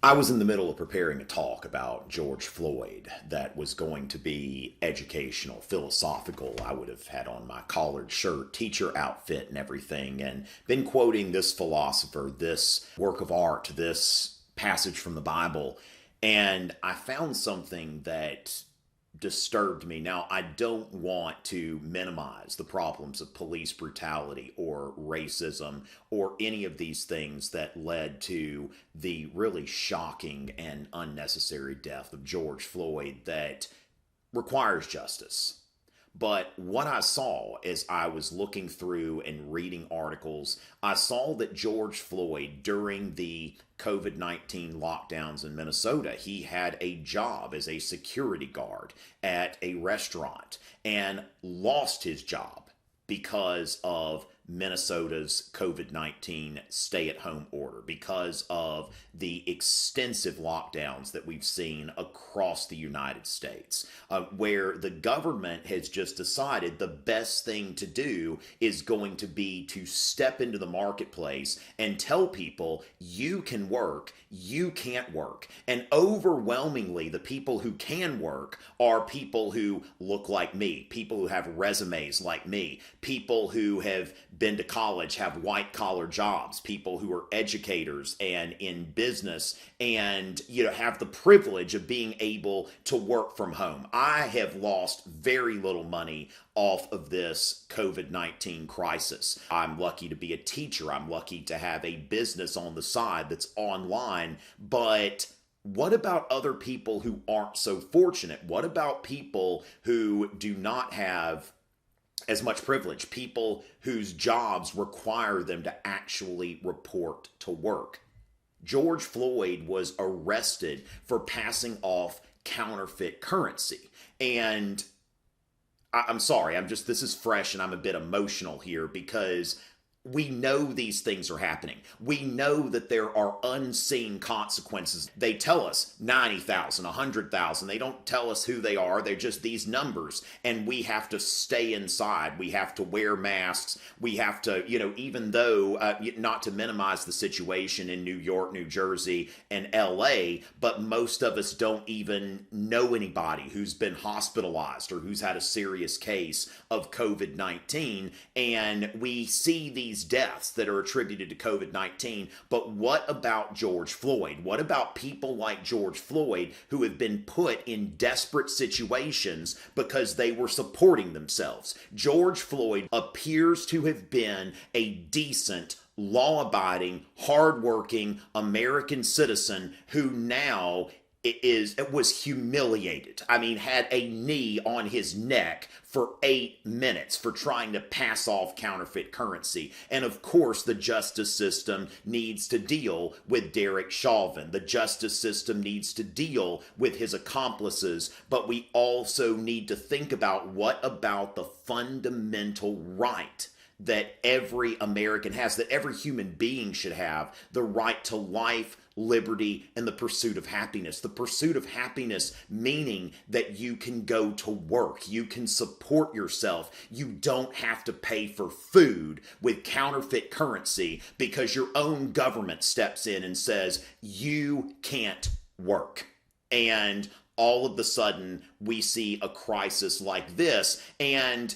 I was in the middle of preparing a talk about George Floyd that was going to be educational, philosophical. I would have had on my collared shirt, teacher outfit, and everything, and been quoting this philosopher, this work of art, this passage from the Bible. And I found something that disturbed me. Now, I don't want to minimize the problems of police brutality or racism or any of these things that led to the really shocking and unnecessary death of George Floyd that requires justice. But what I saw as I was looking through and reading articles, I saw that George Floyd, during the COVID-19 lockdowns in Minnesota, he had a job as a security guard at a restaurant and lost his job because of Minnesota's COVID-19 stay-at-home order, because of the extensive lockdowns that we've seen across the United States, where the government has just decided the best thing to do is going to be to step into the marketplace and tell people, you can work, you can't work. And overwhelmingly, the people who can work are people who look like me, people who have resumes like me, people who have been to college, have white collar jobs, people who are educators and in business and, have the privilege of being able to work from home. I have lost very little money off of this COVID-19 crisis. I'm lucky to be a teacher. I'm lucky to have a business on the side that's online, but what about other people who aren't so fortunate? What about people who do not have as much privilege, people whose jobs require them to actually report to work? George Floyd was arrested for passing off counterfeit currency. And I'm sorry, this is fresh and I'm a bit emotional here because we know these things are happening. We know that there are unseen consequences. They tell us 90,000, 100,000. They don't tell us who they are. They're just these numbers. And we have to stay inside. We have to wear masks. We have to, even though, not to minimize the situation in New York, New Jersey, and LA, but most of us don't even know anybody who's been hospitalized or who's had a serious case of COVID-19. And we see these deaths that are attributed to COVID-19. But what about George Floyd? What about people like George Floyd who have been put in desperate situations because they were supporting themselves? George Floyd appears to have been a decent, law-abiding, hard-working American citizen who now was humiliated. Had a knee on his neck for 8 minutes for trying to pass off counterfeit currency. And of course, the justice system needs to deal with Derek Chauvin. The justice system needs to deal with his accomplices. But we also need to think about, what about the fundamental right that every American has, that every human being should have, the right to life, liberty, and the pursuit of happiness. The pursuit of happiness meaning that you can go to work, you can support yourself, you don't have to pay for food with counterfeit currency because your own government steps in and says, you can't work. And all of a sudden, we see a crisis like this. And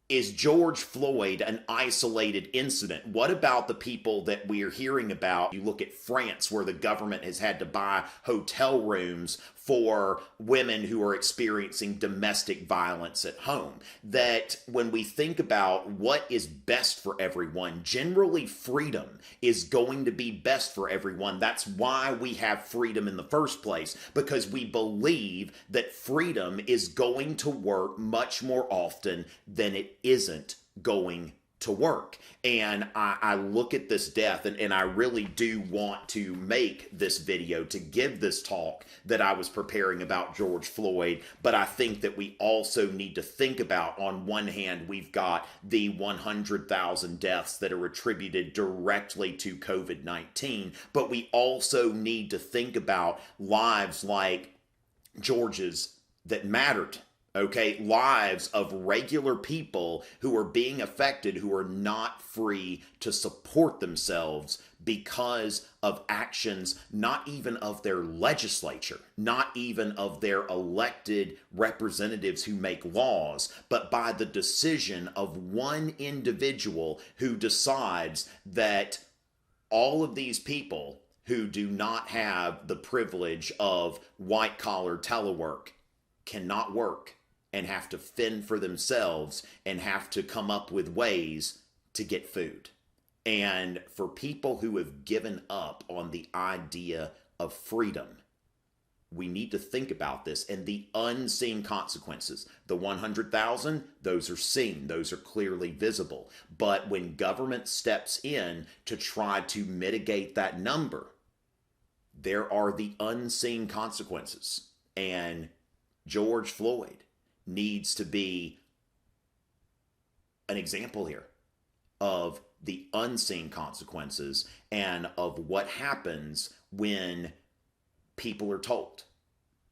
is George Floyd an isolated incident? What about the people that we are hearing about? You look at France, where the government has had to buy hotel rooms for women who are experiencing domestic violence at home. That when we think about what is best for everyone, generally freedom is going to be best for everyone. That's why we have freedom in the first place, because we believe that freedom is going to work much more often than it isn't going to work. And I look at this death and I really do want to make this video to give this talk that I was preparing about George Floyd. But I think that we also need to think about, on one hand, we've got the 100,000 deaths that are attributed directly to COVID-19, but we also need to think about lives like George's that mattered. Okay, lives of regular people who are being affected, who are not free to support themselves because of actions, not even of their legislature, not even of their elected representatives who make laws, but by the decision of one individual who decides that all of these people who do not have the privilege of white-collar telework cannot work and have to fend for themselves and have to come up with ways to get food. And for people who have given up on the idea of freedom, we need to think about this and the unseen consequences. The 100,000, those are seen, those are clearly visible. But when government steps in to try to mitigate that number, there are the unseen consequences. And George Floyd needs to be an example here of the unseen consequences and of what happens when people are told,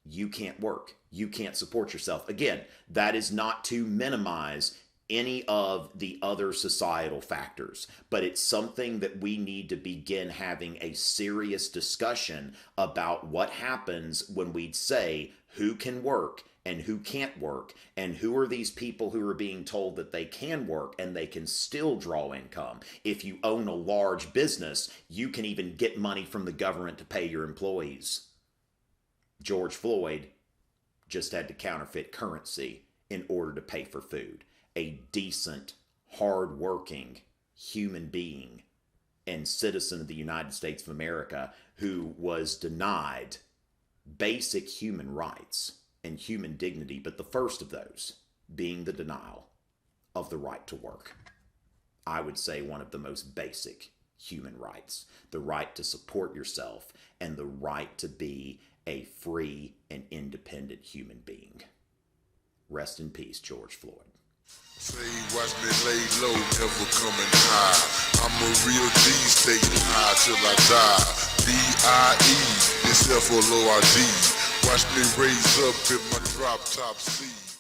you can't work, you can't support yourself. Again, that is not to minimize any of the other societal factors, but it's something that we need to begin having a serious discussion about what happens when we say who can work and who can't work, and who are these people who are being told that they can work and they can still draw income. If you own a large business, you can even get money from the government to pay your employees. George Floyd just had to counterfeit currency in order to pay for food. A decent, hard-working human being and citizen of the United States of America who was denied basic human rights and human dignity, but the first of those being the denial of the right to work. I would say one of the most basic human rights, the right to support yourself and the right to be a free and independent human being. Rest in peace, George Floyd. Say, watch me lay low, never coming high. I'm a real G, staying high till I die. D-I-E, it's F-O-L-O-R-D. Watch me raise up in my drop top C.